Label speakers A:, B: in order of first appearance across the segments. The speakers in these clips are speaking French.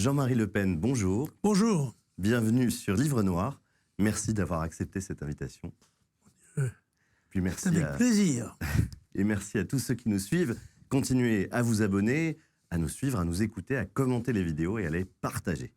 A: Jean-Marie Le Pen, bonjour.
B: Bonjour.
A: Bienvenue sur Livre Noir. Merci d'avoir accepté cette invitation. Puis merci
B: avec plaisir.
A: Et merci à tous ceux qui nous suivent. Continuez à vous abonner, à nous suivre, à nous écouter, à commenter les vidéos et à les partager.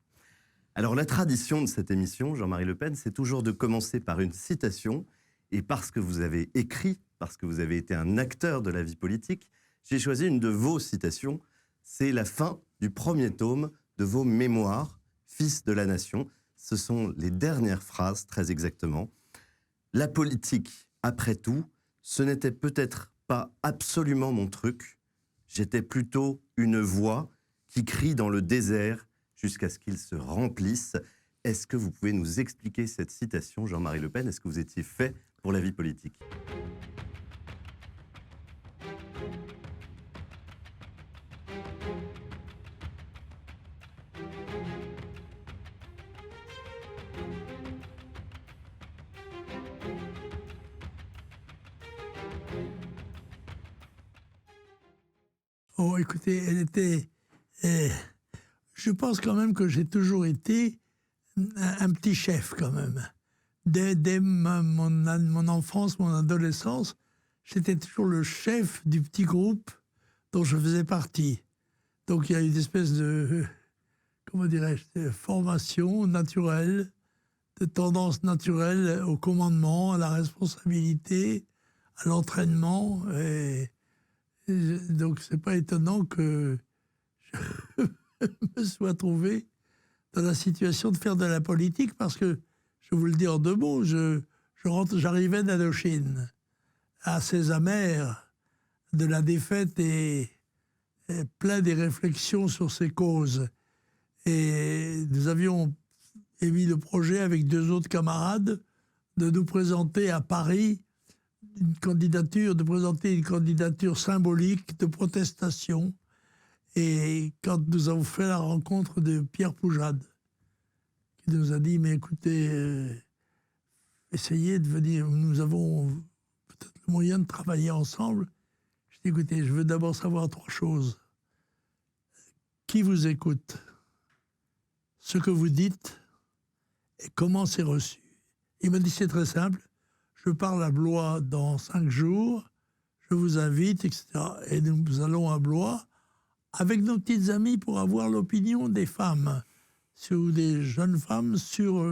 A: Alors la tradition de cette émission, Jean-Marie Le Pen, c'est toujours de commencer par une citation. Et parce que vous avez écrit, parce que vous avez été un acteur de la vie politique, j'ai choisi une de vos citations. C'est la fin du premier tome de vos mémoires, Fils de la Nation. Ce sont les dernières phrases, très exactement. La politique, après tout, ce n'était peut-être pas absolument mon truc. J'étais plutôt une voix qui crie dans le désert jusqu'à ce qu'il se remplisse. Est-ce que vous pouvez nous expliquer cette citation, Jean-Marie Le Pen? Est-ce que vous étiez fait pour la vie politique?
B: Oh, écoutez, elle était... je pense quand même que j'ai toujours été un petit chef, quand même. Dès mon enfance, mon adolescence, j'étais toujours le chef du petit groupe dont je faisais partie. Donc il y a une espèce de, comment dirais-je, de formation naturelle, de tendance naturelle au commandement, à la responsabilité, à l'entraînement. Donc c'est pas étonnant que je me sois trouvé dans la situation de faire de la politique, parce que, je vous le dis en deux mots, j'arrivais d'Indochine, assez amer de la défaite et plein des réflexions sur ses causes. Et nous avions émis le projet avec deux autres camarades de nous présenter à Paris de présenter une candidature symbolique de protestation. Et quand nous avons fait la rencontre de Pierre Poujade, qui nous a dit, mais écoutez, essayez de venir, nous avons peut-être le moyen de travailler ensemble. Je dis, écoutez, je veux d'abord savoir trois choses. Qui vous écoute? Ce que vous dites et comment c'est reçu. Il m'a dit, c'est très simple, je parle à Blois dans 5 jours, je vous invite, etc. Et nous allons à Blois avec nos petites amies pour avoir l'opinion des femmes, ou des jeunes femmes, sur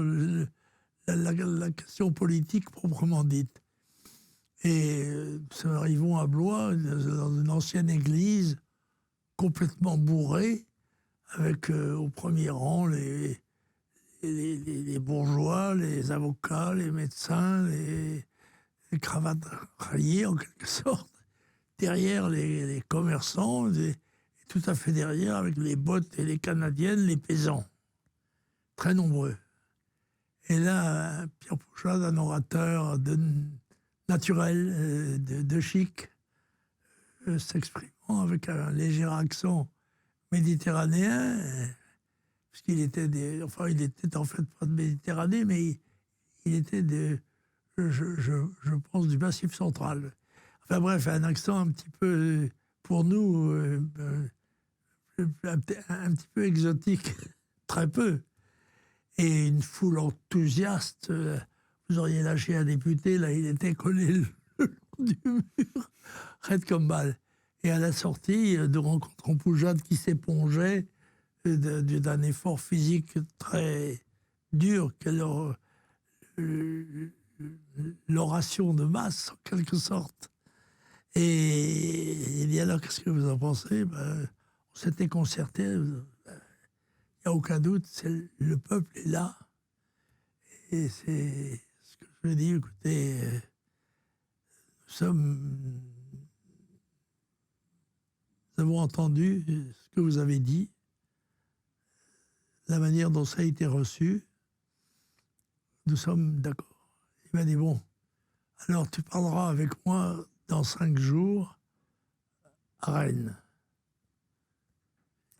B: la question politique proprement dite. Et nous arrivons à Blois, dans une ancienne église, complètement bourrée, avec au premier rang les bourgeois, les avocats, les médecins, les cravates rayées en quelque sorte, derrière les commerçants, et tout à fait derrière, avec les bottes et les canadiennes, les paysans, très nombreux. Et là, Pierre Poujade, un orateur naturel, de chic, s'exprimant avec un léger accent méditerranéen, parce qu'il était il était en fait pas de Méditerranée, mais il était je pense, du Massif central. Enfin bref, un accent un petit peu, pour nous, un petit peu exotique, très peu. Et une foule enthousiaste. Vous auriez lâché un député, là, il était collé le long du mur, raide comme balle. Et à la sortie, nous rencontrons Poujade qui s'épongeait d'un effort physique très dur, l'oration de masse, en quelque sorte. Et il dit, alors, qu'est-ce que vous en pensez? On s'était concerté, il n'y a aucun doute, le peuple est là. Et c'est ce que je dis, écoutez, nous avons entendu ce que vous avez dit, la manière dont ça a été reçu, nous sommes d'accord. Il m'a dit, bon, alors tu parleras avec moi dans 5 jours à Rennes.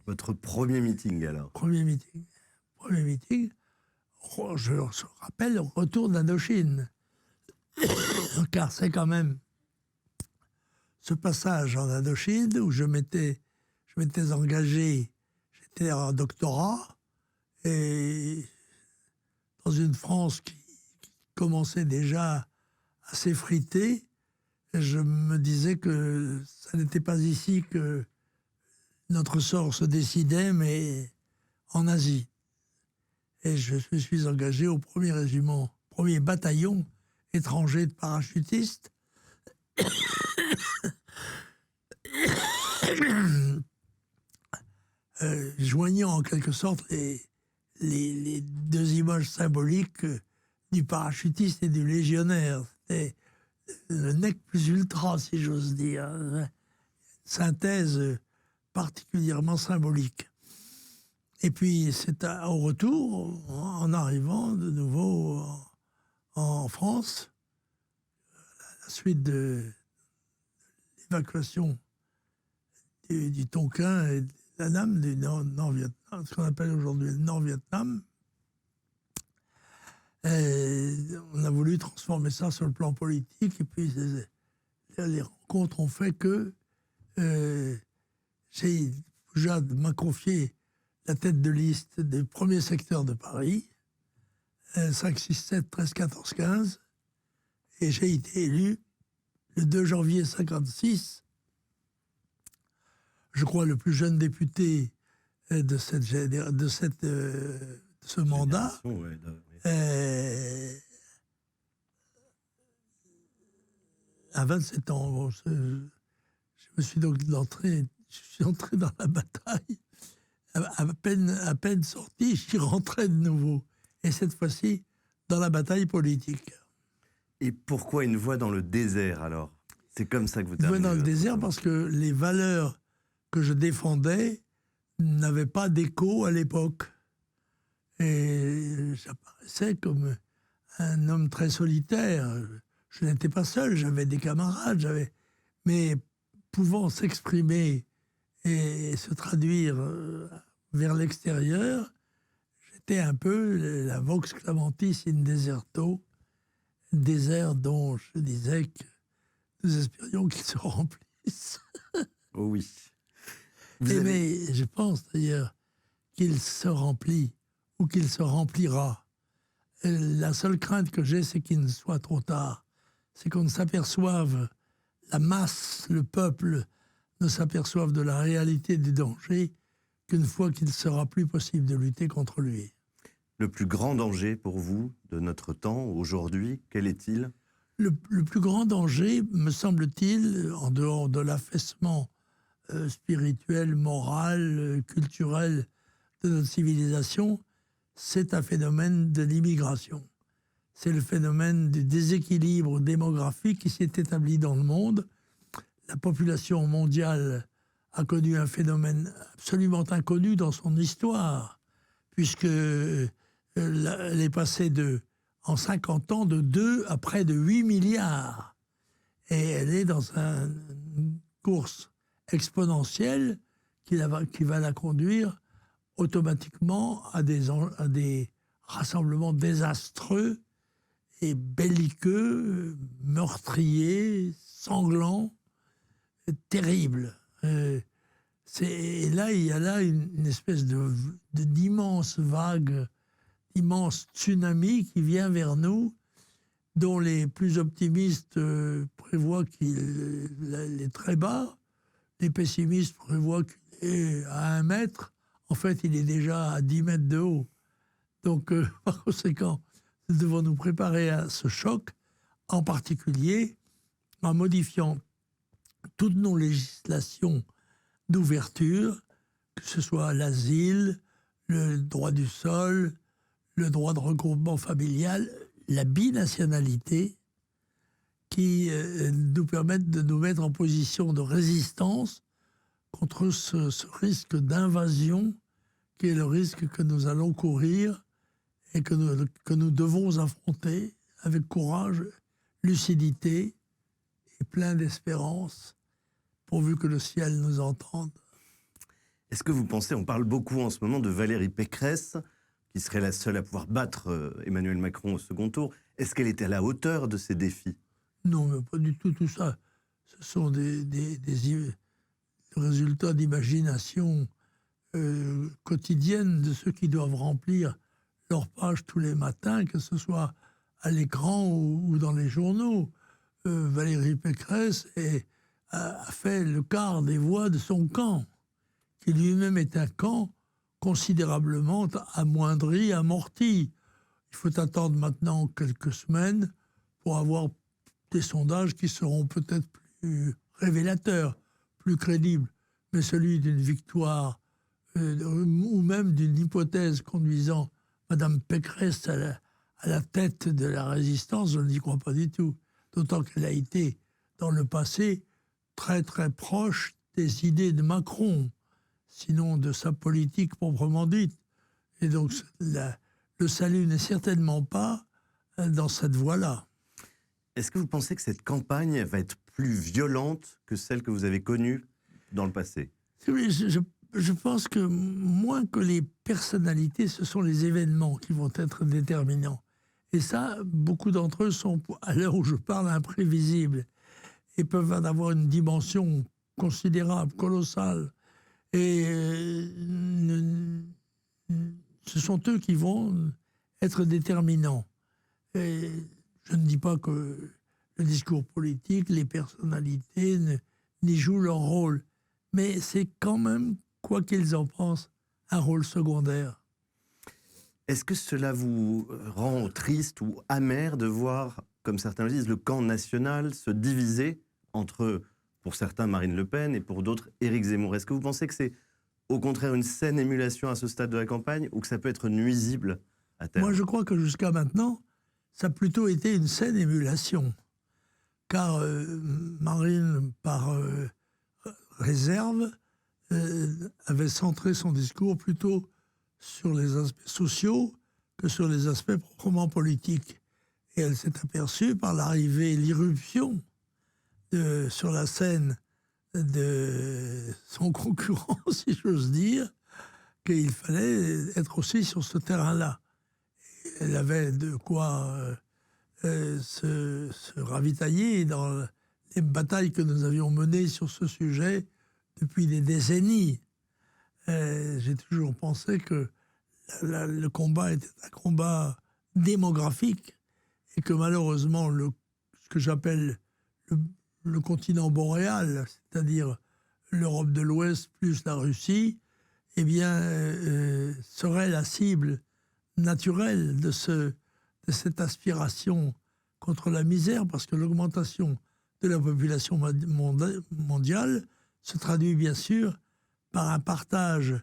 A: Votre premier meeting, alors?
B: Premier meeting. Je rappelle, retour d'Indochine. Car c'est quand même ce passage en Indochine où je m'étais engagé, j'étais en doctorat, et dans une France qui commençait déjà à s'effriter, je me disais que ça n'était pas ici que notre sort se décidait, mais en Asie. Et je me suis engagé au 1er régiment, 1er bataillon étranger de parachutistes. Joignant en quelque sorte les deux images symboliques du parachutiste et du légionnaire. C'était le nec plus ultra, si j'ose dire. Une synthèse particulièrement symbolique. Et puis, c'est au retour, en arrivant de nouveau en France, à la suite de l'évacuation du Tonkin et de l'Annam, du Nord-Vietnam, ce qu'on appelle aujourd'hui le Nord-Vietnam. On a voulu transformer ça sur le plan politique, et puis les rencontres ont fait que Jade m'a confié la tête de liste des premiers secteurs de Paris, 5, 6, 7, 13, 14, 15, et j'ai été élu le 2 janvier 56, je crois le plus jeune député de ce mandat.
A: Ouais,
B: à 27 ans. Bon, je me suis donc entré dans la bataille. À peine sorti, j'y rentrais de nouveau. Et cette fois-ci, dans la bataille politique.
A: Et pourquoi une voix dans le désert, alors? C'est comme ça que vous
B: Une voix
A: terminez
B: dans le
A: votre
B: désert
A: roman.
B: parce que les valeurs que je défendais n'avaient pas d'écho à l'époque. Et j'apparaissais comme un homme très solitaire. Je n'étais pas seul, j'avais des camarades, mais pouvant s'exprimer et se traduire vers l'extérieur, j'étais un peu la vox clamantis in deserto, désert dont je disais que nous espérions qu'il se remplisse.
A: Oh oui.
B: Mais je pense d'ailleurs qu'il se remplit ou qu'il se remplira. La seule crainte que j'ai, c'est qu'il ne soit trop tard. C'est qu'on ne s'aperçoive, la masse, le peuple, ne s'aperçoivent de la réalité du danger qu'une fois qu'il sera plus possible de lutter contre lui.
A: Le plus grand danger pour vous de notre temps, aujourd'hui, quel est-il?
B: Le plus grand danger, me semble-t-il, en dehors de l'affaissement spirituel, moral, culturel de notre civilisation, c'est un phénomène de l'immigration. C'est le phénomène du déséquilibre démographique qui s'est établi dans le monde. La population mondiale a connu un phénomène absolument inconnu dans son histoire, puisque elle est passée en 50 ans de 2 à près de 8 milliards. Et elle est dans une course exponentielle qui va la conduire automatiquement à des rassemblements désastreux et belliqueux, meurtriers, sanglants, terribles. Et là, il y a là une espèce d'immense vague, d'immense tsunami qui vient vers nous, dont les plus optimistes prévoient qu'il est très bas, les pessimistes prévoient qu'il est à 1 mètre. En fait, il est déjà à 10 mètres de haut. Donc, par conséquent, nous devons nous préparer à ce choc, en particulier en modifiant toutes nos législations d'ouverture, que ce soit l'asile, le droit du sol, le droit de regroupement familial, la binationalité, qui nous permettent de nous mettre en position de résistance contre ce risque d'invasion qui est le risque que nous allons courir et que nous devons affronter avec courage, lucidité et plein d'espérance, pourvu que le ciel nous entende.
A: Est-ce que vous pensez, on parle beaucoup en ce moment de Valérie Pécresse, qui serait la seule à pouvoir battre Emmanuel Macron au second tour. Est-ce qu'elle est à la hauteur de ces défis?
B: Non, mais pas du tout ça. Ce sont des résultats d'imagination quotidienne de ceux qui doivent remplir leur page tous les matins, que ce soit à l'écran ou dans les journaux. Valérie Pécresse a fait le quart des voix de son camp, qui lui-même est un camp considérablement amoindri, amorti. Il faut attendre maintenant quelques semaines pour avoir des sondages qui seront peut-être plus révélateurs, plus crédibles. Mais celui d'une victoire ou même d'une hypothèse conduisant Mme Pécresse à la tête de la résistance, je n'y crois pas du tout. D'autant qu'elle a été, dans le passé, très très proche des idées de Macron, sinon de sa politique proprement dite. Et donc le salut n'est certainement pas dans cette voie-là.
A: Est-ce que vous pensez que cette campagne va être plus violente que celle que vous avez connue dans le passé?
B: Oui, je pense que moins que les personnalités, ce sont les événements qui vont être déterminants. Et ça, beaucoup d'entre eux sont, à l'heure où je parle, imprévisibles et peuvent avoir une dimension considérable, colossale. Et ce sont eux qui vont être déterminants. Et je ne dis pas que le discours politique, les personnalités n'y jouent leur rôle. Mais c'est quand même, quoi qu'ils en pensent, un rôle secondaire.
A: Est-ce que cela vous rend triste ou amer de voir, comme certains le disent, le camp national se diviser entre, pour certains, Marine Le Pen et pour d'autres, Éric Zemmour? Est-ce que vous pensez que c'est au contraire une saine émulation à ce stade de la campagne ou que ça peut être nuisible à terme?
B: Moi, je crois que jusqu'à maintenant, ça a plutôt été une saine émulation. Car Marine, par réserve, avait centré son discours plutôt sur les aspects sociaux que sur les aspects proprement politiques. Et elle s'est aperçue par l'arrivée, l'irruption sur la scène de son concurrent, si j'ose dire, qu'il fallait être aussi sur ce terrain-là. Elle avait de quoi se ravitailler dans les batailles que nous avions menées sur ce sujet depuis des décennies. J'ai toujours pensé que le combat était un combat démographique et que malheureusement, ce que j'appelle le continent boréal, c'est-à-dire l'Europe de l'Ouest plus la Russie, eh bien, serait la cible naturelle de cette aspiration contre la misère, parce que l'augmentation de la population mondiale se traduit bien sûr par un partage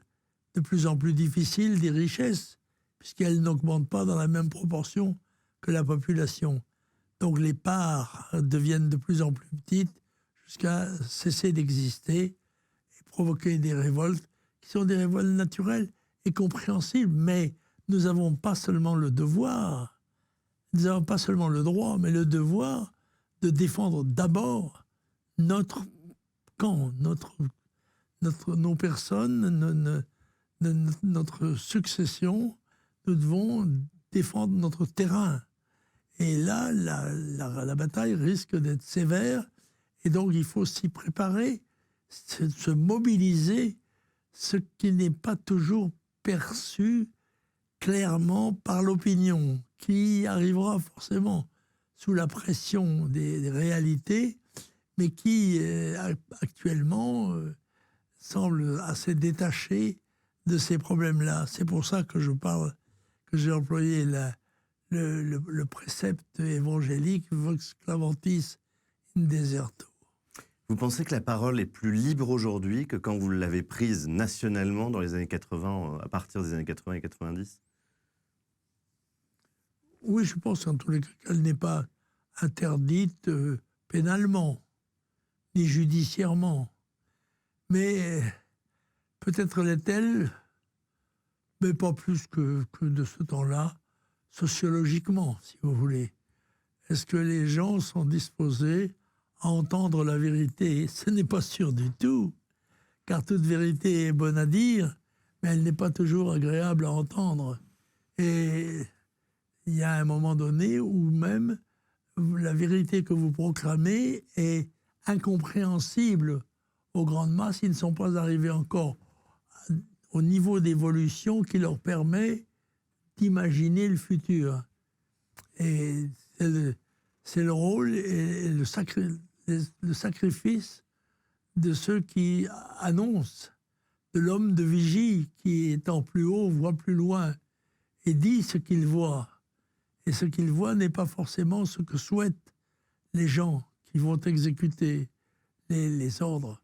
B: de plus en plus difficile des richesses, puisqu'elles n'augmentent pas dans la même proportion que la population. Donc les parts deviennent de plus en plus petites jusqu'à cesser d'exister et provoquer des révoltes qui sont des révoltes naturelles et compréhensibles. Mais nous n'avons pas seulement le devoir, nous n'avons pas seulement le droit, mais le devoir de défendre d'abord notre camp, nos personnes, notre succession. Nous devons défendre notre terrain. Et là, la bataille risque d'être sévère. Et donc, il faut s'y préparer, se mobiliser, ce qui n'est pas toujours perçu clairement par l'opinion, qui arrivera forcément sous la pression des réalités, mais qui, actuellement, semble assez détaché de ces problèmes-là. C'est pour ça que j'ai employé le précepte évangélique Vox clavantis in deserto.
A: Vous pensez que la parole est plus libre aujourd'hui que quand vous l'avez prise nationalement dans les années 80, à partir des années 80 et 90?
B: Oui, je pense en tous les cas qu'elle n'est pas interdite pénalement, ni judiciairement. Mais peut-être l'est-elle, mais pas plus que de ce temps-là, sociologiquement, si vous voulez. Est-ce que les gens sont disposés à entendre la vérité? Ce n'est pas sûr du tout, car toute vérité est bonne à dire, mais elle n'est pas toujours agréable à entendre. Et il y a un moment donné où même la vérité que vous proclamez est incompréhensible aux grandes masses. Ils ne sont pas arrivés encore au niveau d'évolution qui leur permet d'imaginer le futur. Et c'est le rôle et le sacrifice de ceux qui annoncent, de l'homme de vigie qui, étant plus haut, voit plus loin et dit ce qu'il voit. Et ce qu'il voit n'est pas forcément ce que souhaitent les gens qui vont exécuter les ordres.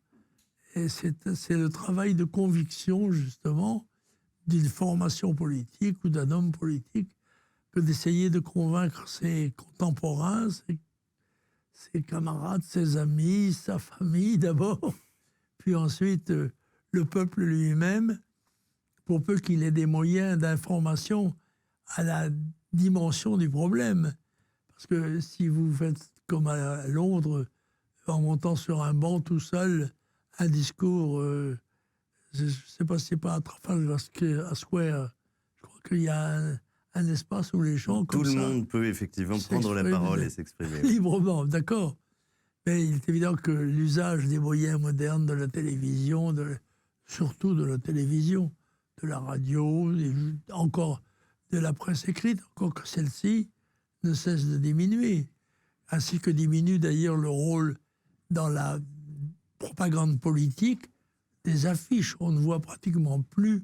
B: Et c'est le travail de conviction, justement, d'une formation politique ou d'un homme politique que d'essayer de convaincre ses contemporains, ses camarades, ses amis, sa famille d'abord, puis ensuite le peuple lui-même, pour peu qu'il ait des moyens d'information à la dimension du problème. Parce que si vous faites comme à Londres, en montant sur un banc tout seul, un discours, je ne sais pas si c'est pas à Trafalgar Square, je crois qu'il y a un espace où les gens comme ça...
A: Tout le monde peut effectivement prendre la parole et s'exprimer.
B: Librement, d'accord. Mais il est évident que l'usage des moyens modernes de la télévision, surtout de la télévision, de la radio, encore de la presse écrite, encore que celle-ci ne cesse de diminuer. Ainsi que diminue d'ailleurs le rôle dans la propagande politique des affiches. On ne voit pratiquement plus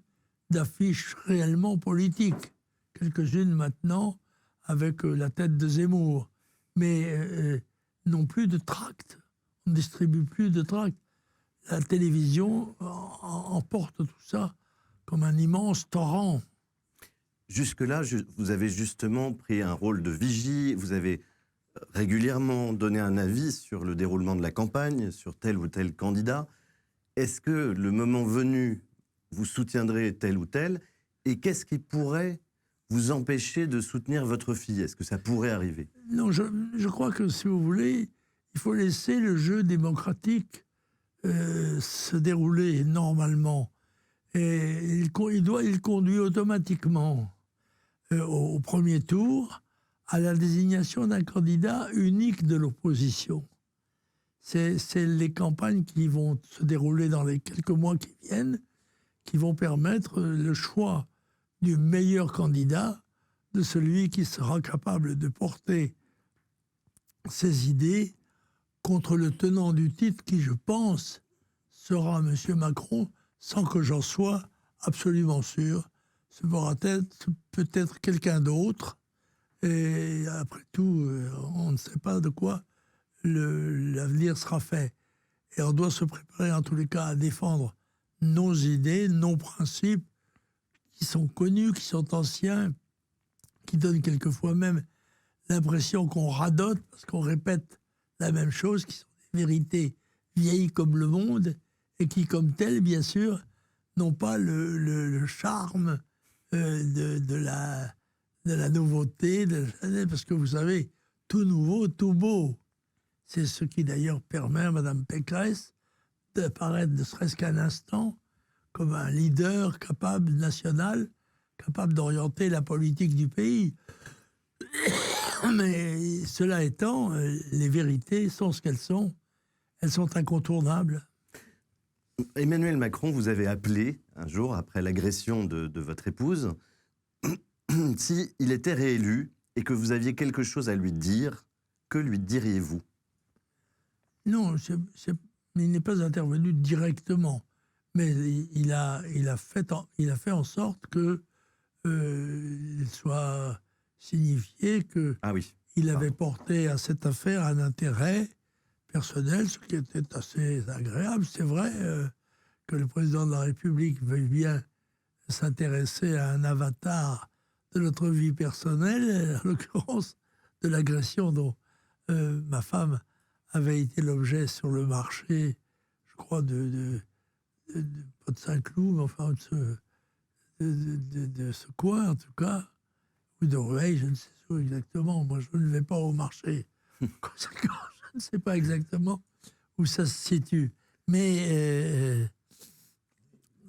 B: d'affiches réellement politiques. Quelques-unes maintenant avec la tête de Zemmour. Mais non plus de tracts. On ne distribue plus de tracts. La télévision emporte tout ça comme un immense torrent.
A: Jusque-là, vous avez justement pris un rôle de vigie, vous avez régulièrement donné un avis sur le déroulement de la campagne, sur tel ou tel candidat. Est-ce que le moment venu, vous soutiendrez tel ou tel? Et qu'est-ce qui pourrait vous empêcher de soutenir votre fille? Est-ce que ça pourrait arriver?
B: Non, je crois que, si vous voulez, il faut laisser le jeu démocratique se dérouler normalement. Et il conduit automatiquement au premier tour à la désignation d'un candidat unique de l'opposition. C'est les campagnes qui vont se dérouler dans les quelques mois qui viennent qui vont permettre le choix du meilleur candidat, de celui qui sera capable de porter ses idées contre le tenant du titre qui, je pense, sera M. Macron, sans que j'en sois absolument sûr. Ce pourra être peut-être quelqu'un d'autre. Et après tout, on ne sait pas de quoi l'avenir sera fait. Et on doit se préparer en tous les cas à défendre nos idées, nos principes, qui sont connus, qui sont anciens, qui donnent quelquefois même l'impression qu'on radote, parce qu'on répète la même chose, qui sont des vérités vieilles comme le monde, et qui, comme telles, bien sûr, n'ont pas le charme de la nouveauté, parce que vous savez, tout nouveau, tout beau. C'est ce qui d'ailleurs permet à Mme Pécresse d'apparaître, ne serait-ce qu'un instant, comme un leader capable, national, capable d'orienter la politique du pays. Mais cela étant, les vérités sont ce qu'elles sont. Elles sont incontournables.
A: Emmanuel Macron, vous avez appelé un jour, après l'agression de votre épouse, s'il était réélu et que vous aviez quelque chose à lui dire, que lui diriez-vous?
B: Non, il n'est pas intervenu directement. Mais il a fait en sorte que il soit signifié qu'il avait porté à cette affaire un intérêt personnel, ce qui était assez agréable. C'est vrai que le président de la République veuille bien s'intéresser à un avatar de notre vie personnelle, en l'occurrence de l'agression dont ma femme avait été l'objet sur le marché, je crois, pas de Saint-Cloud, mais enfin de ce coin en tout cas, ou de Rueil, je ne sais pas exactement. Moi, je ne vais pas au marché. Conséquent, je ne sais pas exactement où ça se situe. Mais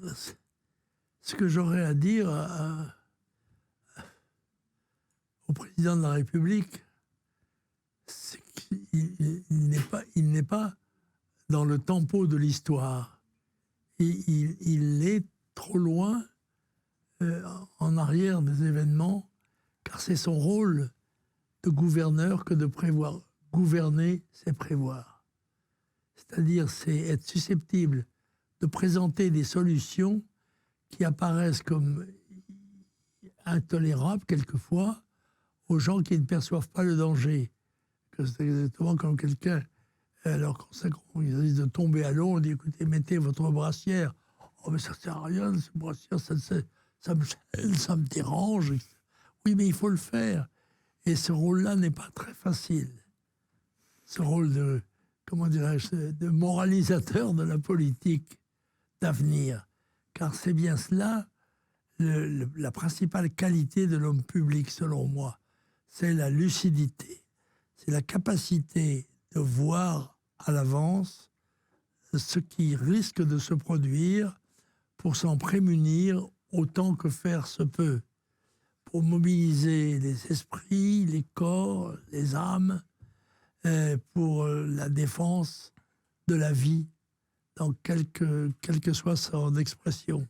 B: ce que j'aurais à dire au président de la République, c'est qu'il n'est pas dans le tempo de l'histoire. Il est trop loin en arrière des événements, car c'est son rôle de gouverneur que de prévoir. Gouverner, c'est prévoir. C'est-à-dire, c'est être susceptible de présenter des solutions qui apparaissent comme intolérables quelquefois aux gens qui ne perçoivent pas le danger. C'est exactement comme quelqu'un, alors qu'on risque de tomber à l'eau, on dit écoutez, mettez votre brassière. Oh, mais ça ne sert à rien, cette brassière, ça me gêne, ça me dérange. Oui, mais il faut le faire. Et ce rôle-là n'est pas très facile. Ce rôle de, comment dirais-je, de moralisateur de la politique d'avenir. Car c'est bien cela, la principale qualité de l'homme public, selon moi. C'est la lucidité. C'est la capacité de voir à l'avance ce qui risque de se produire pour s'en prémunir autant que faire se peut, pour mobiliser les esprits, les corps, les âmes, pour la défense de la vie, dans quelle que soit son expression.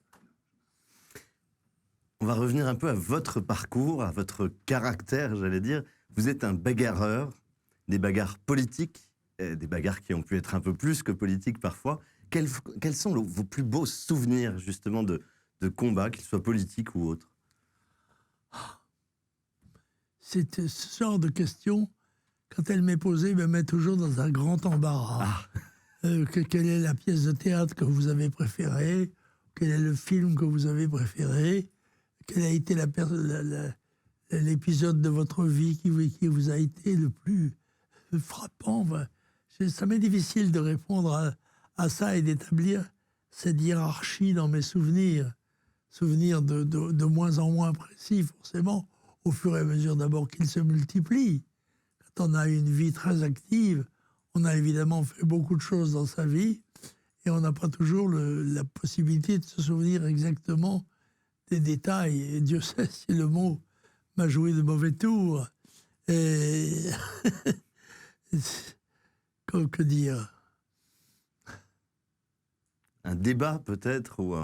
A: On va revenir un peu à votre parcours, à votre caractère, j'allais dire. Vous êtes un bagarreur, des bagarres politiques, des bagarres qui ont pu être un peu plus que politiques parfois. Quels sont vos plus beaux souvenirs, justement, de combats, qu'ils soient politiques ou autres?
B: C'est ce genre de question, quand elle m'est posée, me met toujours dans un grand embarras. Quelle est la pièce de théâtre que vous avez préférée? Quel est le film que vous avez préféré? Quel a été l'épisode de votre vie qui vous a été le plus frappant? Ça m'est difficile de répondre à ça et d'établir cette hiérarchie dans mes souvenirs. Souvenirs de moins en moins précis, forcément, au fur et à mesure d'abord qu'ils se multiplient. Quand on a une vie très active, on a évidemment fait beaucoup de choses dans sa vie et on n'a pas toujours la possibilité de se souvenir exactement des détails. Et Dieu sait si le mot m'a joué de mauvais tours. Et que dire?
A: Un débat peut-être, ou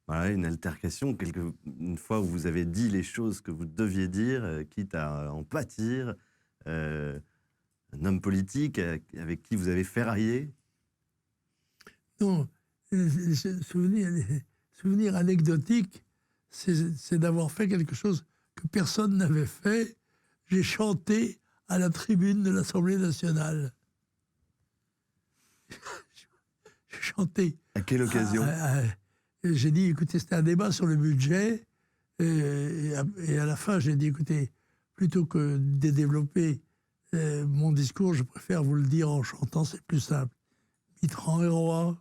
A: une altercation, une fois où vous avez dit les choses que vous deviez dire, quitte à en pâtir, un homme politique avec qui vous avez ferraillé?
B: Non, souvenir anecdotique, c'est d'avoir fait quelque chose que personne n'avait fait. J'ai chanté à la tribune de l'Assemblée nationale. J'ai chanté.
A: À quelle occasion?
B: J'ai dit, écoutez, c'était un débat sur le budget. Et à la fin, j'ai dit, écoutez, plutôt que de développer mon discours, je préfère vous le dire en chantant, c'est plus simple. Mitterrand est roi,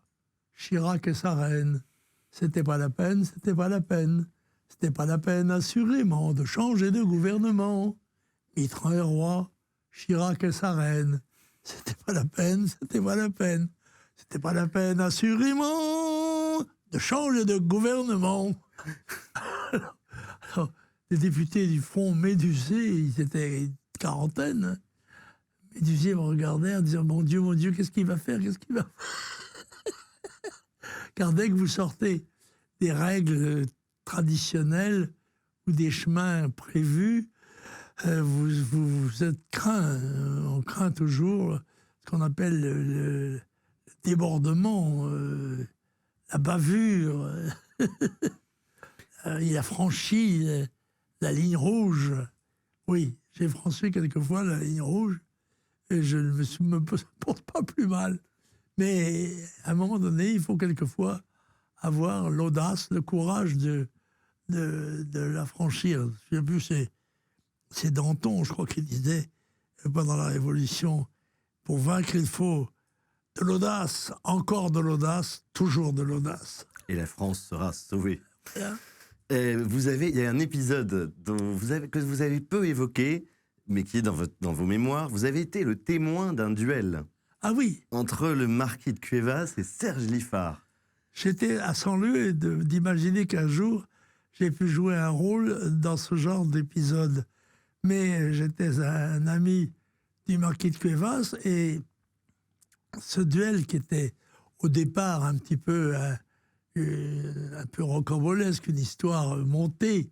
B: Chirac est sa reine. C'était pas la peine, c'était pas la peine. C'était pas la peine, assurément, de changer de gouvernement. Mitterrand est roi, Chirac est sa reine. C'était pas la peine, c'était pas la peine. C'était pas la peine, assurément, de changer de gouvernement. Alors, les députés du Front médusés, ils étaient une quarantaine. Médusés me regardaient en disant, mon Dieu, qu'est-ce qu'il va faire? Qu'est-ce qu'il va faire? Car dès que vous sortez des règles traditionnelles ou des chemins prévus, vous êtes craint. On craint toujours ce qu'on appelle le débordement, la bavure. Il a franchi la ligne rouge. Oui, j'ai franchi quelquefois la ligne rouge et je ne me porte pas plus mal. Mais à un moment donné, il faut quelquefois avoir l'audace, le courage de la franchir. Je sais plus, c'est Danton, je crois, qui disait pendant la Révolution, pour vaincre, il faut de l'audace, encore de l'audace, toujours de l'audace.
A: Et la France sera sauvée.
B: Voilà.
A: Il y a un épisode que vous avez peu évoqué, mais qui est dans vos mémoires. Vous avez été le témoin d'un duel.
B: Ah oui.
A: Entre le marquis de Cuevas et Serge Liffard.
B: J'étais à 100 lieues d'imaginer qu'un jour, j'ai pu jouer un rôle dans ce genre d'épisode. Mais j'étais un ami du marquis de Cuevas et ce duel qui était au départ un petit peu un peu rocambolesque, une histoire montée,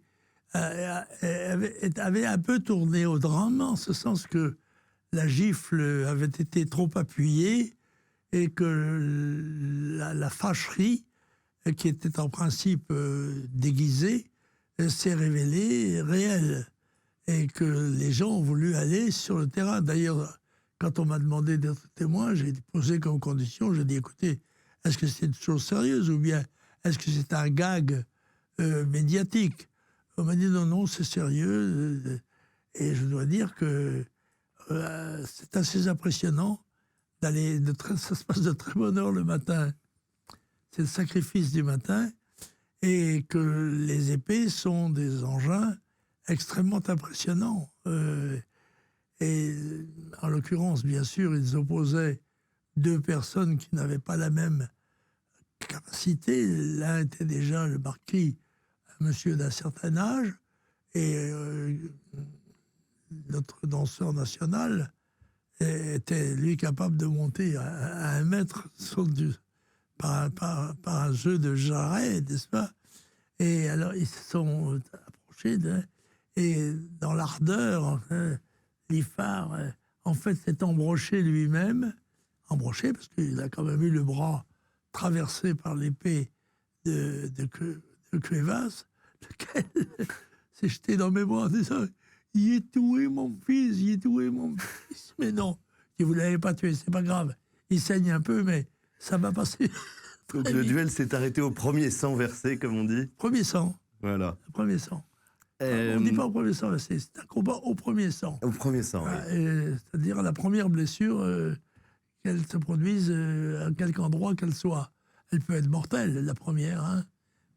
B: avait un peu tourné au drame, en ce sens que la gifle avait été trop appuyée et que la fâcherie, qui était en principe déguisée, s'est révélée réelle. Et que les gens ont voulu aller sur le terrain. D'ailleurs, quand on m'a demandé d'être témoin, j'ai posé comme condition, j'ai dit, écoutez, est-ce que c'est une chose sérieuse ou bien est-ce que c'est un gag médiatique? On m'a dit, non, c'est sérieux. Et je dois dire que c'est assez impressionnant d'aller, ça se passe de très bonne heure le matin. C'est le sacrifice du matin. Et que les épées sont des engins extrêmement impressionnants. Et en l'occurrence, bien sûr, ils opposaient deux personnes qui n'avaient pas la même capacité. L'un était déjà le marquis, un monsieur d'un certain âge, et notre danseur national était, lui, capable de monter à 1 mètre par un jeu de jarret, n'est-ce pas? Et alors, ils se sont approchés et dans l'ardeur, Liffard, en fait, s'est embroché lui-même, parce qu'il a quand même eu le bras traversé par l'épée de Cuevas, lequel s'est jeté dans mes bras en disant « Il est tué, mon fils, il est tué, mon fils !» Mais non, si vous ne l'avez pas tué, c'est pas grave. Il saigne un peu, mais ça va passer.
A: Donc le duel s'est arrêté au premier sang versé, comme on dit.
B: Premier sang.
A: Voilà.
B: Le premier sang. On ne dit pas au premier sang, c'est un combat au premier sang.
A: Au premier sang, oui.
B: C'est-à-dire à la première blessure, qu'elle se produise à quelque endroit qu'elle soit. Elle peut être mortelle, la première, hein,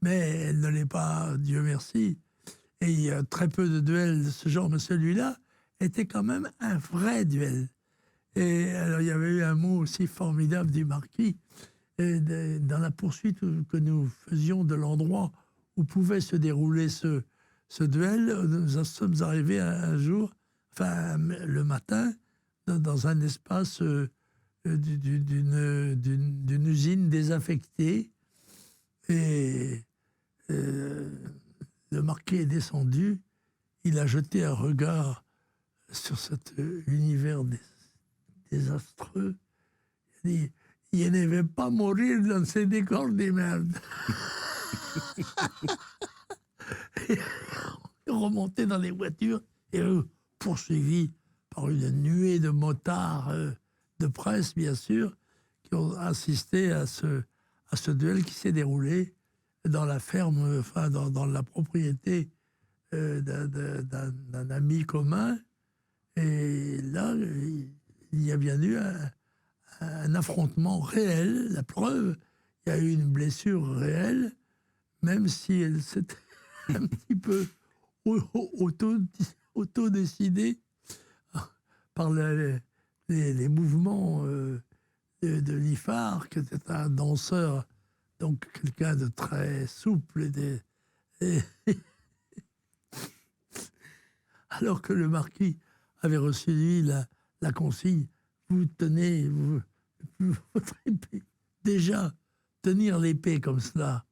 B: mais elle ne l'est pas, Dieu merci. Et il y a très peu de duels de ce genre, mais celui-là était quand même un vrai duel. Et alors il y avait eu un mot aussi formidable du marquis, dans la poursuite que nous faisions de l'endroit où pouvait se dérouler ce duel, nous sommes arrivés un jour, enfin le matin, dans un espace d'une usine désaffectée. Et le marquis est descendu, il a jeté un regard sur cet univers désastreux. Il a dit, il ne va pas mourir dans ces décors de merde. Remonté dans les voitures et poursuivi par une nuée de motards de presse, bien sûr, qui ont assisté à ce duel qui s'est déroulé dans la ferme, enfin dans la propriété d'un ami commun. Et là, il y a bien eu un affrontement réel. La preuve, il y a eu une blessure réelle, même si elle s'était un petit peu auto-décidée par les mouvements de Liffard, qui était un danseur, donc quelqu'un de très souple. Alors que le marquis avait reçu, lui, la consigne, vous tenez votre épée. Déjà, tenir l'épée comme cela,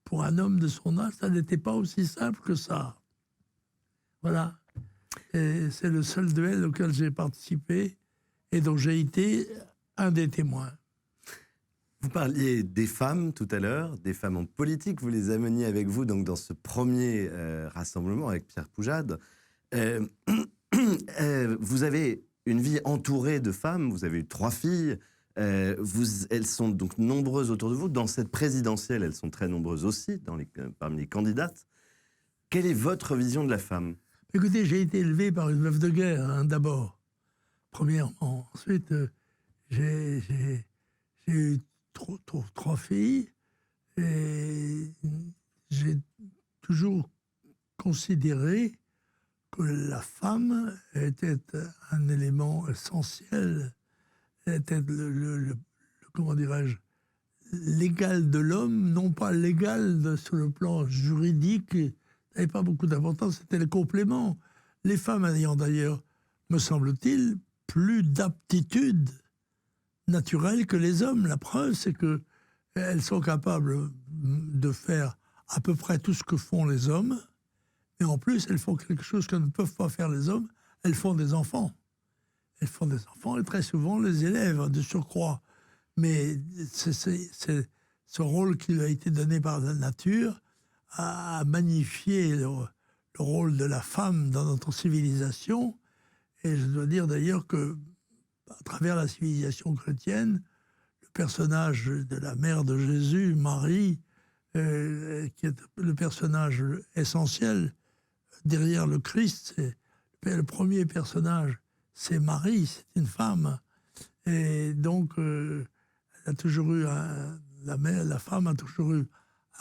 B: pour un homme de son âge, ça n'était pas aussi simple que ça. Voilà. Et c'est le seul duel auquel j'ai participé et dont j'ai été un des témoins.
A: Vous parliez des femmes tout à l'heure, des femmes en politique. Vous les ameniez avec vous donc, dans ce premier rassemblement avec Pierre Poujade. Vous avez une vie entourée de femmes. Vous avez eu 3 filles. Elles sont donc nombreuses autour de vous. Dans cette présidentielle, elles sont très nombreuses aussi parmi les candidates. Quelle est votre vision de la femme ?
B: Écoutez, j'ai été élevé par une veuve de guerre, hein, d'abord, premièrement. Ensuite, j'ai eu 3 filles et j'ai toujours considéré que la femme était un élément essentiel, était comment dirais-je, l'égal de l'homme, non pas l'égal sur le plan juridique, n'avait pas beaucoup d'importance, c'était le complément. Les femmes ayant d'ailleurs, me semble-t-il, plus d'aptitude naturelle que les hommes. La preuve, c'est qu'elles sont capables de faire à peu près tout ce que font les hommes, mais en plus, elles font quelque chose que ne peuvent pas faire les hommes, elles font des enfants. Elles font des enfants, et très souvent les élèves, de surcroît. Mais c'est ce rôle qui lui a été donné par la nature a magnifié le rôle de la femme dans notre civilisation. Et je dois dire d'ailleurs que, à travers la civilisation chrétienne, le personnage de la mère de Jésus, Marie, qui est le personnage essentiel derrière le Christ, le premier personnage, c'est Marie, c'est une femme. Et donc, elle a toujours eu la femme a toujours eu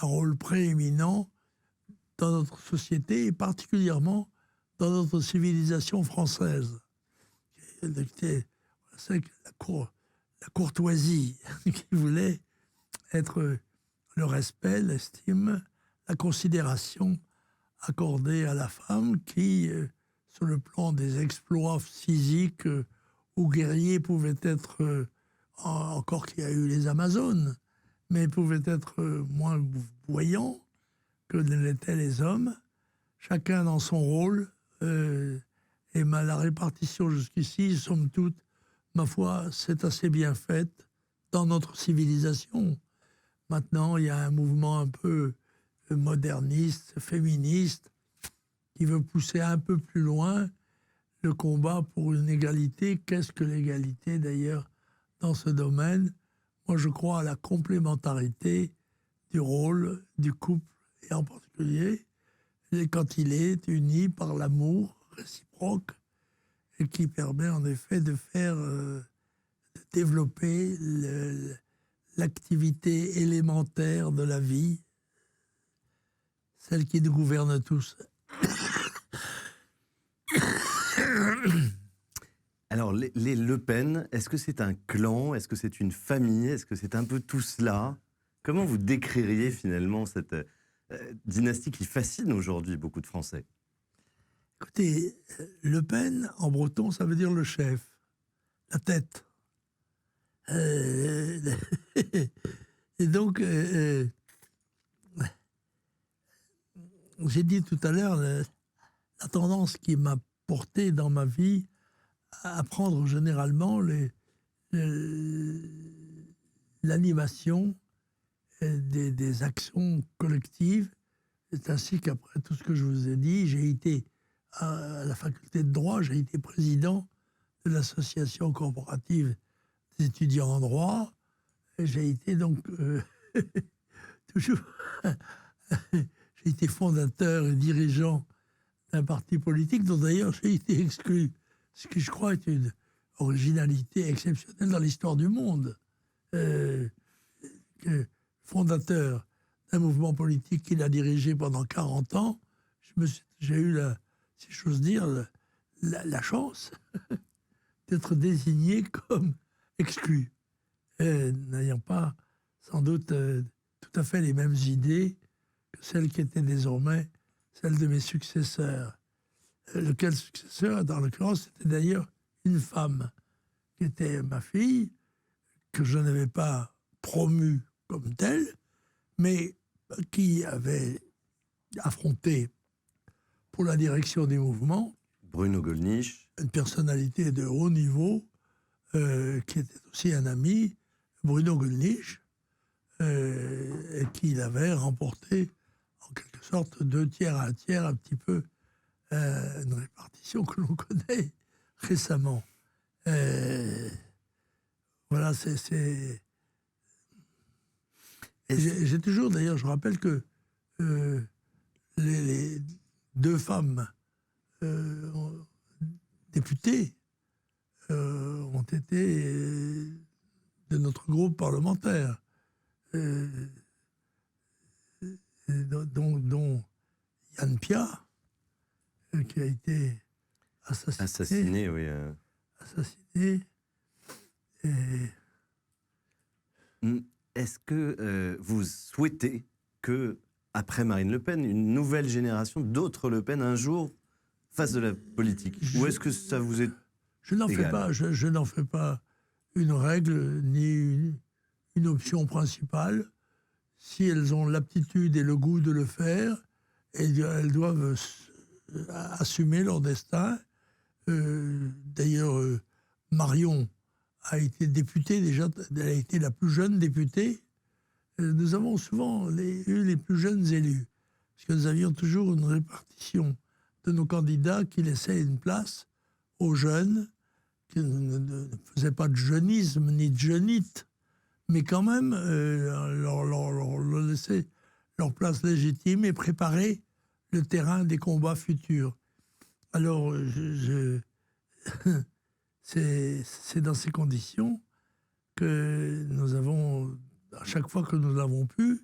B: un rôle prééminent dans notre société et particulièrement dans notre civilisation française. C'est la courtoisie qui voulait être le respect, l'estime, la considération accordée à la femme qui, sur le plan des exploits physiques ou guerriers, pouvait être, encore qu'il y a eu les Amazones, mais pouvait être moins voyant que ne l'étaient les hommes, chacun dans son rôle, et la répartition jusqu'ici, somme toute, ma foi, c'est assez bien faite dans notre civilisation. Maintenant, il y a un mouvement un peu moderniste, féministe, qui veut pousser un peu plus loin le combat pour une égalité. Qu'est-ce que l'égalité, d'ailleurs, dans ce domaine? Moi, je crois à la complémentarité du rôle du couple, et en particulier quand il est uni par l'amour réciproque et qui permet en effet de faire, de développer l'activité élémentaire de la vie, celle qui nous gouverne tous.
A: Alors, les Le Pen, est-ce que c'est un clan? Est-ce que c'est une famille? Est-ce que c'est un peu tout cela? Comment vous décririez finalement cette dynastie qui fascine aujourd'hui beaucoup de Français?
B: Écoutez, Le Pen, en breton, ça veut dire le chef, la tête. Et donc, j'ai dit tout à l'heure, la tendance qui m'a porté dans ma vie à prendre généralement l'animation des actions collectives. C'est ainsi qu'après tout ce que je vous ai dit, j'ai été à la faculté de droit, j'ai été président de l'association corporative des étudiants en droit. Et j'ai été donc toujours... j'ai été fondateur et dirigeant d'un parti politique dont d'ailleurs j'ai été exclu, ce qui je crois est une originalité exceptionnelle dans l'histoire du monde. Fondateur d'un mouvement politique qu'il a dirigé pendant 40 ans, j'ai eu, si j'ose dire, la chance d'être désigné comme exclu, n'ayant pas sans doute tout à fait les mêmes idées que celles qui étaient désormais celles de mes successeurs. Lequel successeur, dans l'occurrence, c'était d'ailleurs une femme, qui était ma fille, que je n'avais pas promue comme telle, mais qui avait affronté pour la direction des mouvements
A: Bruno Gollnisch,
B: une personnalité de haut niveau, qui était aussi un ami, Bruno Gollnisch, et qui avait remporté en quelque sorte 2 tiers à 1 tiers, un petit peu une répartition que l'on connaît récemment. Voilà, j'ai toujours, d'ailleurs, je rappelle que les 2 femmes députées ont été de notre groupe parlementaire, dont Yann Piat, qui a été assassiné.
A: oui.
B: Assassiné.
A: Est-ce que vous souhaitez que, après Marine Le Pen, une nouvelle génération d'autres Le Pen un jour fasse de la politique? Ou est-ce que ça vous est
B: Je n'en fais
A: égal?
B: pas. Je n'en fais pas une règle ni une option principale. si elles ont l'aptitude et le goût de le faire, elles doivent assumer leur destin. D'ailleurs, Marion a été députée, déjà, elle a été la plus jeune députée. Nous avons souvent eu les plus jeunes élus, parce que nous avions toujours une répartition de nos candidats qui laissait une place aux jeunes, qui ne faisaient pas de jeunisme ni de jeunite, mais quand même leur laisser leur place légitime et préparer le terrain des combats futurs. Alors, c'est dans ces conditions que nous avons, à chaque fois que nous l'avons pu,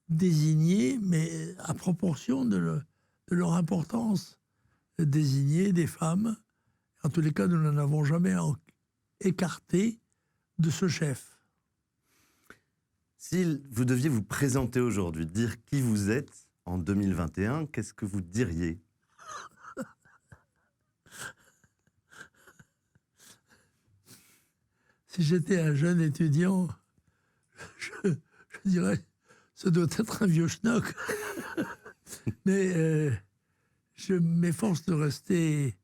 B: désigné, mais à proportion de leur importance, désigner des femmes. En tous les cas, nous n'en avons jamais écarté de ce chef.
A: Si vous deviez vous présenter aujourd'hui, dire qui vous êtes en 2021, qu'est-ce que vous diriez?
B: Si j'étais un jeune étudiant, je dirais, ça doit être un vieux schnock. Mais je m'efforce de rester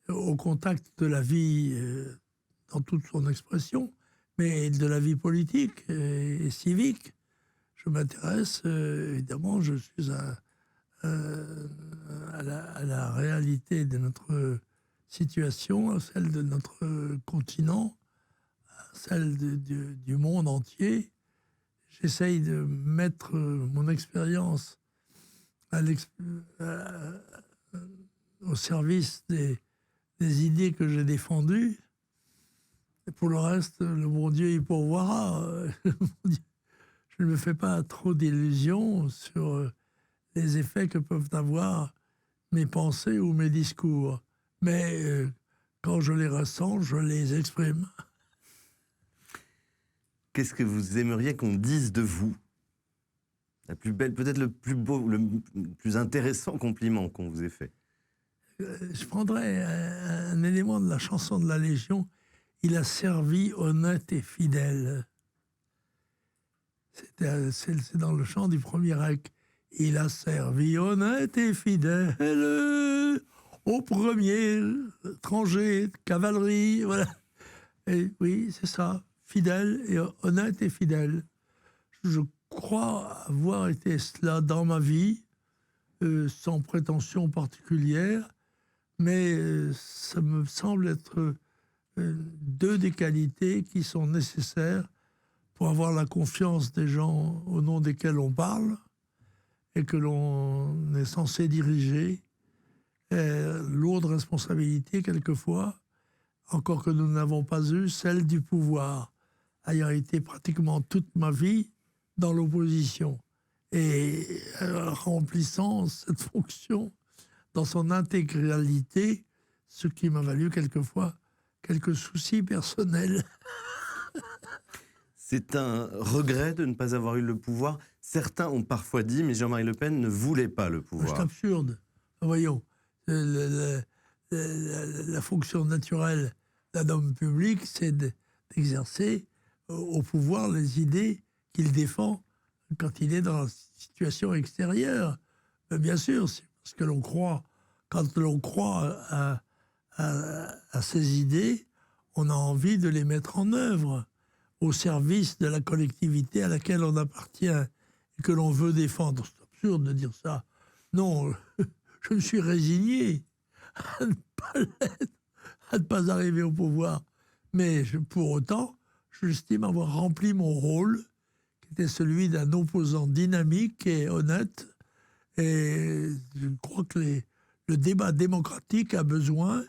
B: au contact de la vie dans toute son expression, mais de la vie politique et civique. Je m'intéresse, évidemment, je suis à la réalité de notre situation, à celle de notre continent, à celle du monde entier. J'essaye de mettre mon expérience au service des idées que j'ai défendues. Et pour le reste, le bon Dieu y pourvoira. Je ne me fais pas trop d'illusions sur les effets que peuvent avoir mes pensées ou mes discours. Mais quand je les ressens, je les exprime.
A: Qu'est-ce que vous aimeriez qu'on dise de vous? La plus belle, peut-être le plus beau, le plus intéressant compliment qu'on vous ait fait.
B: Je prendrais un élément de la chanson de la Légion. Il a servi honnête et fidèle. C'est dans le chant du premier acte. Il a servi honnête et fidèle au premier étranger de cavalerie. Voilà. Et oui, c'est ça. Fidèle et honnête et fidèle. Je crois avoir été cela dans ma vie, sans prétention particulière, mais ça me semble être deux des qualités qui sont nécessaires pour avoir la confiance des gens au nom desquels on parle et que l'on est censé diriger. Lourde responsabilité, quelquefois, encore que nous n'avons pas eu, celle du pouvoir, ayant été pratiquement toute ma vie dans l'opposition et remplissant cette fonction dans son intégralité, ce qui m'a valu quelquefois quelques soucis personnels.
A: C'est un regret de ne pas avoir eu le pouvoir. Certains ont parfois dit, mais Jean-Marie Le Pen ne voulait pas le pouvoir.
B: C'est absurde. Voyons, la fonction naturelle d'un homme public, c'est d'exercer au pouvoir les idées qu'il défend quand il est dans la situation extérieure. Mais bien sûr, c'est parce que l'on croit, quand l'on croit à ces idées, on a envie de les mettre en œuvre au service de la collectivité à laquelle on appartient et que l'on veut défendre. C'est absurde de dire ça. Non, je me suis résigné à ne pas l'être, à ne pas arriver au pouvoir. Mais pour autant, j'estime avoir rempli mon rôle, qui était celui d'un opposant dynamique et honnête. Et je crois que le débat démocratique a besoin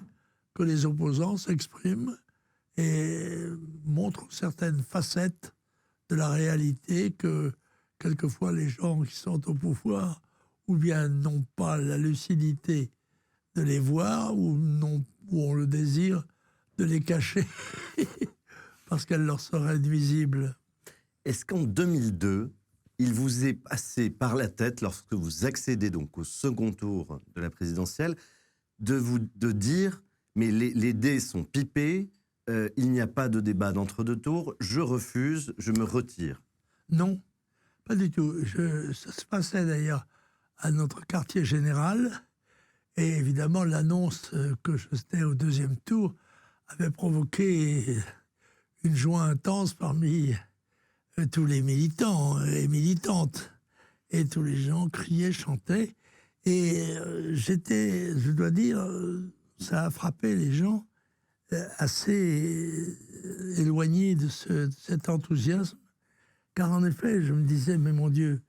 B: que les opposants s'expriment et montrent certaines facettes de la réalité que quelquefois les gens qui sont au pouvoir ou bien n'ont pas la lucidité de les voir ou ont le désir de les cacher parce qu'elles leur seraient nuisibles.
A: Est-ce qu'en 2002, il vous est passé par la tête, lorsque vous accédez donc au second tour de la présidentielle, de dire « mais les dés sont pipés, il n'y a pas de débat d'entre-deux tours, je refuse, je me retire ».
B: Non, Pas du tout. Ça se passait d'ailleurs à notre quartier général. Et évidemment, l'annonce que j'étais au deuxième tour avait provoqué une joie intense parmi tous les militants et militantes. Et tous les gens criaient, chantaient. Et je dois dire, ça a frappé les gens assez éloignés de cet enthousiasme. Car en effet, je me disais, mais mon Dieu,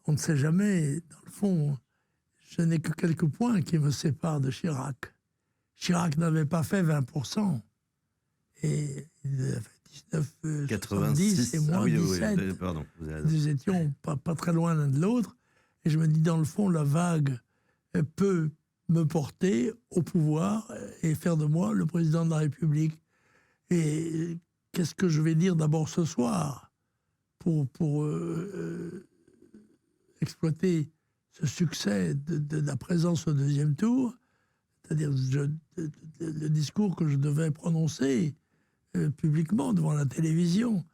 B: on ne sait jamais, dans le fond, je n'ai que quelques points qui me séparent de Chirac. Chirac n'avait pas fait 20%. Et il avait fait 19,70 et moi 17.
A: Oui, pardon,
B: Nous étions pas très loin l'un de l'autre. Et je me dis, dans le fond, la vague peut me porter au pouvoir et faire de moi le président de la République. Et qu'est-ce que je vais dire d'abord ce soir pour exploiter ce succès de la présence au deuxième tour, c'est-à-dire le discours que je devais prononcer publiquement devant la télévision.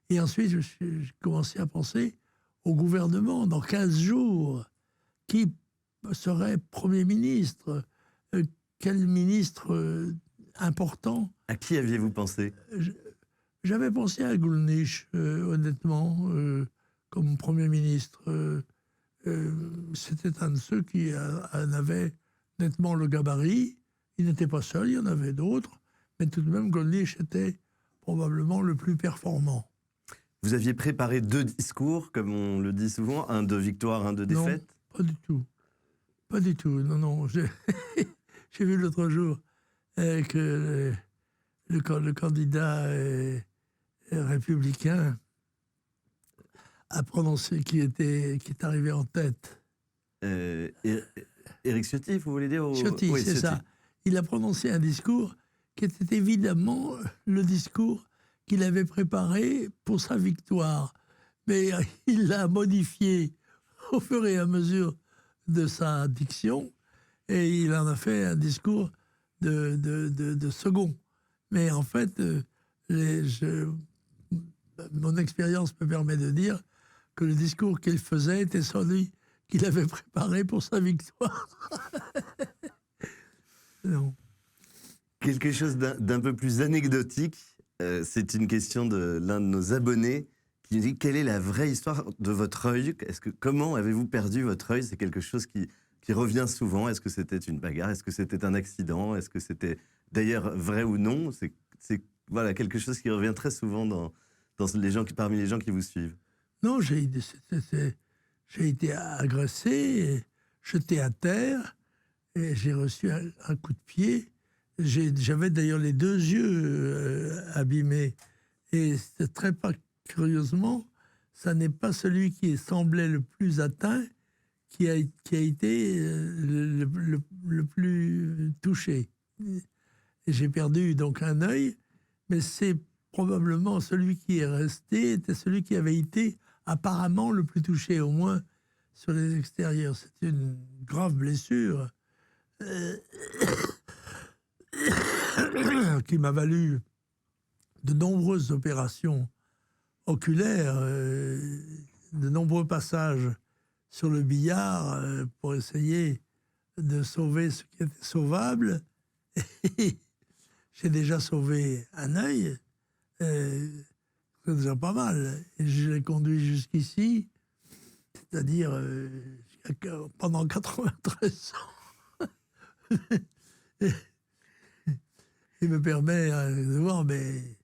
B: Et ensuite, j'ai commencé à penser au gouvernement dans 15 jours. Qui serait Premier ministre? Quel ministre important?
A: À qui aviez-vous pensé?
B: J'avais pensé à Goulnisch, honnêtement, comme Premier ministre. C'était un de ceux qui en avait nettement le gabarit. Il n'était pas seul, il y en avait d'autres. Mais tout de même, Gollnisch était probablement le plus performant.
A: Vous aviez préparé 2 discours, comme on le dit souvent, un de victoire, un de défaite?
B: Non, pas du tout. Pas du tout, non. J'ai vu l'autre jour que le candidat républicain a prononcé qui est arrivé en tête.
A: Éric Ciotti, vous voulez dire?
B: Ciotti, oui, c'est ça. Il a prononcé un discours qui était évidemment le discours qu'il avait préparé pour sa victoire. Mais il l'a modifié au fur et à mesure de sa diction, et il en a fait un discours de second. Mais en fait, mon expérience me permet de dire que le discours qu'il faisait était celui qu'il avait préparé pour sa victoire. Non.
A: Quelque chose d'un peu plus anecdotique, c'est une question de l'un de nos abonnés qui nous dit: quelle est la vraie histoire de votre œil? Comment avez-vous perdu votre œil? C'est quelque chose qui revient souvent. Est-ce que c'était une bagarre? Est-ce que c'était un accident? Est-ce que c'était d'ailleurs vrai ou non? C'est voilà, quelque chose qui revient très souvent parmi les gens qui vous suivent.
B: Non, j'ai été agressé, jeté à terre, et j'ai reçu un coup de pied. J'avais d'ailleurs les 2 yeux abîmés. Et très curieusement, ça n'est pas celui qui semblait le plus atteint qui a été le plus touché. Et j'ai perdu donc un œil, mais c'est probablement celui qui est resté, était celui qui avait été apparemment le plus touché, au moins sur les extérieurs. C'est une grave blessure qui m'a valu de nombreuses opérations oculaires, de nombreux passages sur le billard pour essayer de sauver ce qui était sauvable. Et j'ai déjà sauvé un œil, c'est déjà pas mal. Et je l'ai conduit jusqu'ici, c'est-à-dire pendant 93 ans. Il me permet de voir, mais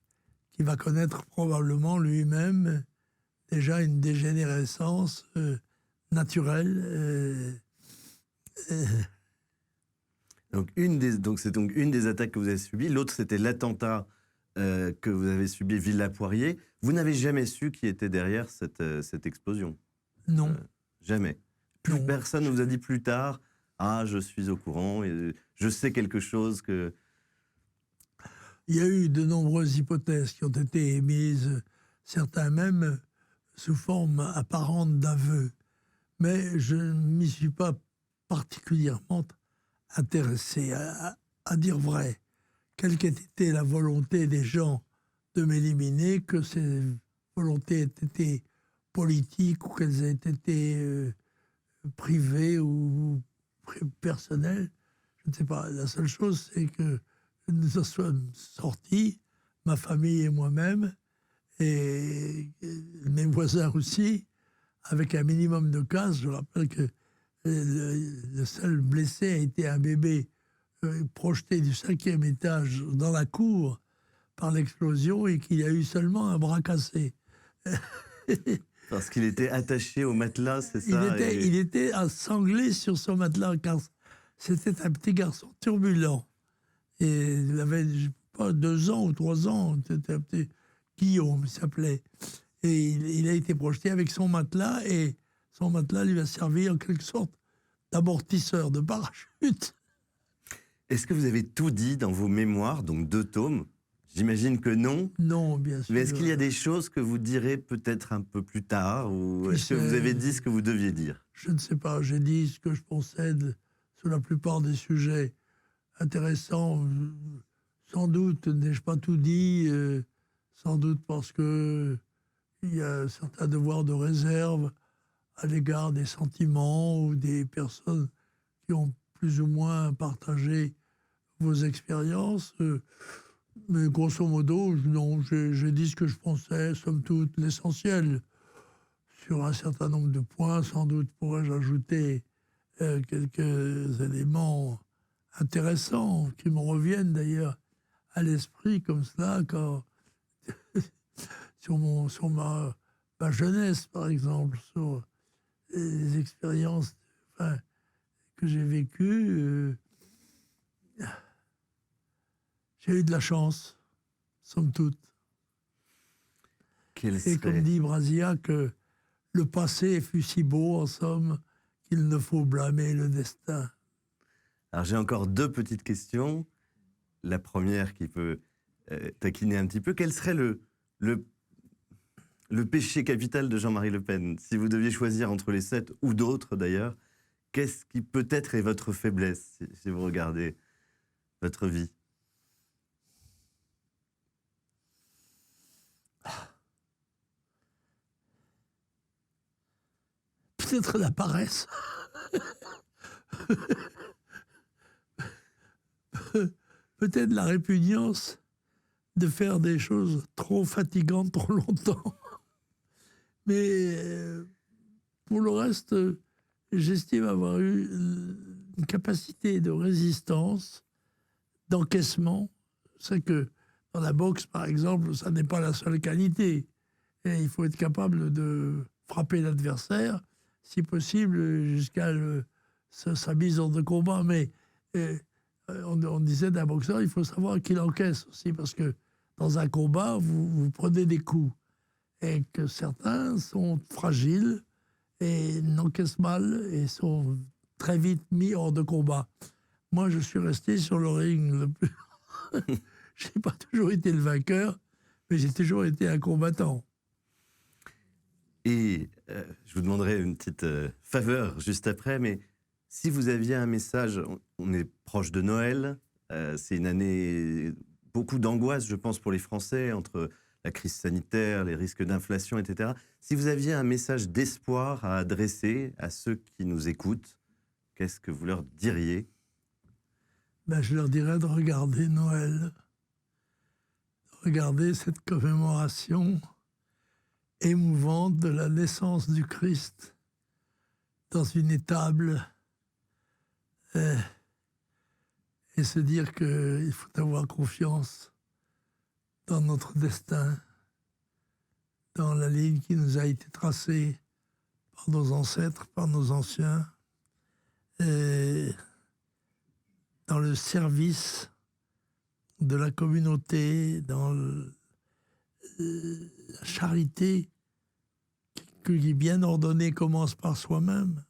B: qu'il va connaître probablement lui-même déjà une dégénérescence naturelle.
A: Donc c'est donc une des attaques que vous avez subies. L'autre, c'était l'attentat que vous avez subi Villa-Poirier. Vous n'avez jamais su qui était derrière cette explosion?
B: Non.
A: Jamais.
B: Non.
A: Personne ne vous a dit plus tard: ah, je suis au courant, et je sais quelque chose que...
B: Il y a eu de nombreuses hypothèses qui ont été émises, certains même sous forme apparente d'aveu. Mais je ne m'y suis pas particulièrement intéressé à dire vrai. Quelle qu'ait été la volonté des gens de m'éliminer, que ces volontés aient été politiques ou qu'elles aient été privées ou personnelles. Je ne sais pas. La seule chose, c'est que nous en sommes sortis, ma famille et moi-même, et mes voisins aussi, avec un minimum de casse. Je rappelle que le seul blessé a été un bébé projeté du 5e étage dans la cour par l'explosion et qu'il y a eu seulement un bras cassé.
A: Parce qu'il était attaché au matelas, c'est ça?
B: Il était sanglé sur son matelas, car c'était un petit garçon turbulent. Et il avait, je sais pas, 2 ans ou 3 ans, c'était un petit Guillaume, il s'appelait. Et il a été projeté avec son matelas, et son matelas lui a servi en quelque sorte d'amortisseur, de parachute.
A: Est-ce que vous avez tout dit dans vos mémoires, donc 2 tomes? J'imagine que non.
B: Non, bien sûr.
A: Mais est-ce qu'il y a des choses que vous direz peut-être un peu plus tard, ou est-ce que vous avez dit ce que vous deviez dire?
B: Je ne sais pas, j'ai dit ce que je pensais sur la plupart des sujets intéressants. Sans doute n'ai-je pas tout dit, sans doute parce que il y a un certain devoir de réserve à l'égard des sentiments ou des personnes qui ont plus ou moins partagé vos expériences. Mais grosso modo, non, j'ai dit ce que je pensais, somme toute, l'essentiel. Sur un certain nombre de points, sans doute pourrais-je ajouter quelques éléments intéressants qui me reviennent d'ailleurs à l'esprit comme cela, quand sur ma jeunesse, par exemple, sur les expériences que j'ai vécues. J'ai eu de la chance, somme toute. Et comme dit Brasillac, le passé fut si beau, en somme, qu'il ne faut blâmer le destin.
A: Alors j'ai encore 2 petites questions. La première qui peut taquiner un petit peu. Quel serait le péché capital de Jean-Marie Le Pen? Si vous deviez choisir entre les 7 ou d'autres d'ailleurs, qu'est-ce qui peut-être est votre faiblesse si vous regardez votre vie?
B: Peut-être la paresse. Peut-être la répugnance de faire des choses trop fatigantes trop longtemps. Mais pour le reste, j'estime avoir eu une capacité de résistance, d'encaissement. C'est que dans la boxe, par exemple, ça n'est pas la seule qualité. Et il faut être capable de frapper l'adversaire, si possible, jusqu'à sa mise hors de combat. Mais on disait d'un boxeur, il faut savoir qu'il encaisse aussi, parce que dans un combat, vous prenez des coups. Et que certains sont fragiles et n'encaissent mal et sont très vite mis hors de combat. Moi, je suis resté sur le ring. Je n'ai pas toujours été le vainqueur, mais j'ai toujours été un combattant.
A: Et je vous demanderai une petite faveur juste après, mais si vous aviez un message, on est proche de Noël, c'est une année, beaucoup d'angoisse, je pense, pour les Français, entre la crise sanitaire, les risques d'inflation, etc. Si vous aviez un message d'espoir à adresser à ceux qui nous écoutent, qu'est-ce que vous leur diriez?
B: Je leur dirais de regarder Noël, de regarder cette commémoration émouvante de la naissance du Christ dans une étable et se dire qu'il faut avoir confiance dans notre destin, dans la ligne qui nous a été tracée par nos ancêtres, par nos anciens, et dans le service de la communauté, dans la charité qui, bien ordonnée, commence par soi-même,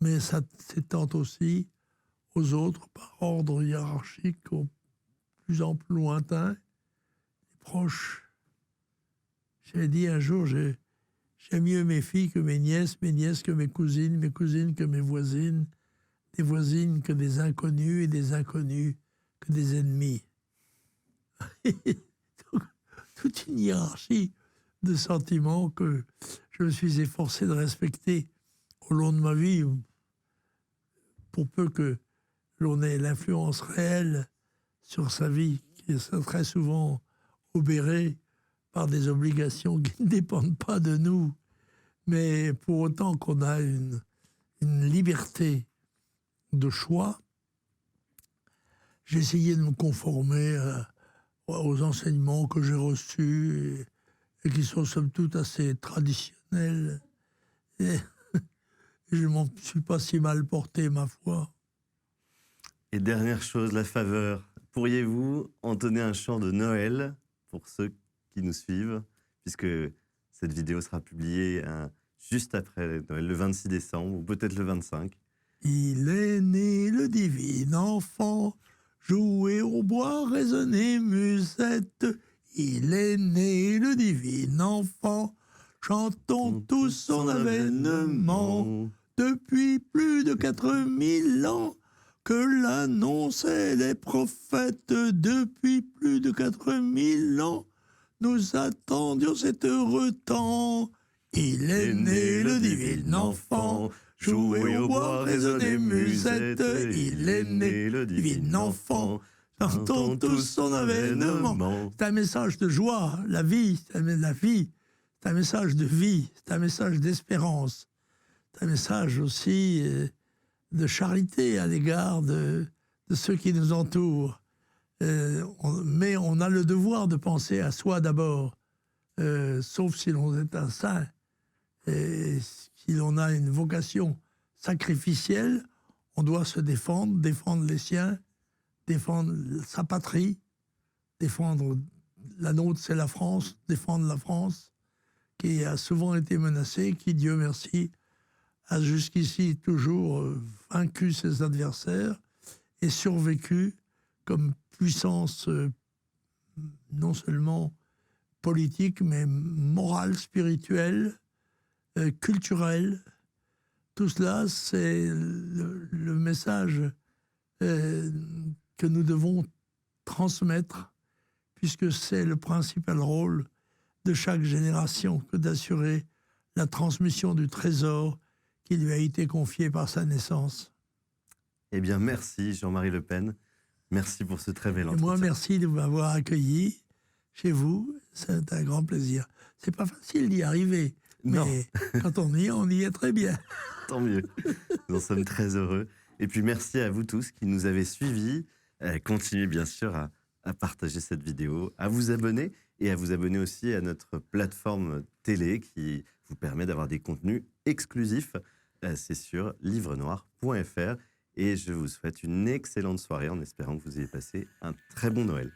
B: mais ça s'étend aussi aux autres par ordre hiérarchique, au plus en plus lointain, proches. J'ai dit un jour, j'aime mieux mes filles que mes nièces que mes cousines que mes voisines, des voisines que des inconnus et des inconnus que des ennemis. Toute une hiérarchie de sentiments que je me suis efforcé de respecter au long de ma vie, pour peu que l'on ait l'influence réelle sur sa vie, qui est très souvent obérée par des obligations qui ne dépendent pas de nous, mais pour autant qu'on a une liberté de choix, j'ai essayé de me conformer aux enseignements que j'ai reçus et qui sont somme toute assez traditionnels. Et je ne m'en suis pas si mal porté, ma foi.
A: Et dernière chose, la faveur. Pourriez-vous entonner un chant de Noël pour ceux qui nous suivent, puisque cette vidéo sera publiée juste après Noël, le 26 décembre, ou peut-être le 25.
B: Il est né le divin enfant, jouer au bois, résonner musette. Il est né le divin enfant, chantons tous son avènement. Depuis plus de 4000 ans que l'annonçaient les prophètes, depuis plus de 4000 ans, nous attendions cet heureux temps. Il est né le divin enfant, jouer au bois, résonner musette. Il est né le divin enfant, chantons tous son avènement. C'est un message de joie, la vie, c'est un message de vie, c'est un message d'espérance. C'est un message aussi de charité à l'égard de ceux qui nous entourent. Mais on a le devoir de penser à soi d'abord, sauf si l'on est un saint. Et si l'on a une vocation sacrificielle, on doit se défendre les siens, défendre sa patrie, défendre la nôtre, c'est la France, défendre la France, qui a souvent été menacée, qui, Dieu merci, a jusqu'ici toujours vaincu ses adversaires et survécu comme puissance non seulement politique, mais morale, spirituelle, culturelle. Tout cela, c'est le message que nous devons transmettre, puisque c'est le principal rôle de chaque génération que d'assurer la transmission du trésor qui lui a été confié par sa naissance.
A: Eh bien, merci Jean-Marie Le Pen. Merci pour ce très bel entretien.
B: Et moi, merci de m'avoir accueilli chez vous. C'est un grand plaisir. C'est pas facile d'y arriver, mais quand on y est très bien.
A: Tant mieux. Nous en sommes très heureux. Et puis, merci à vous tous qui nous avez suivis. Continuez bien sûr à partager cette vidéo, à vous abonner et à vous abonner aussi à notre plateforme télé qui vous permet d'avoir des contenus exclusifs. C'est sur livrenoir.fr. Et je vous souhaite une excellente soirée en espérant que vous ayez passé un très bon Noël.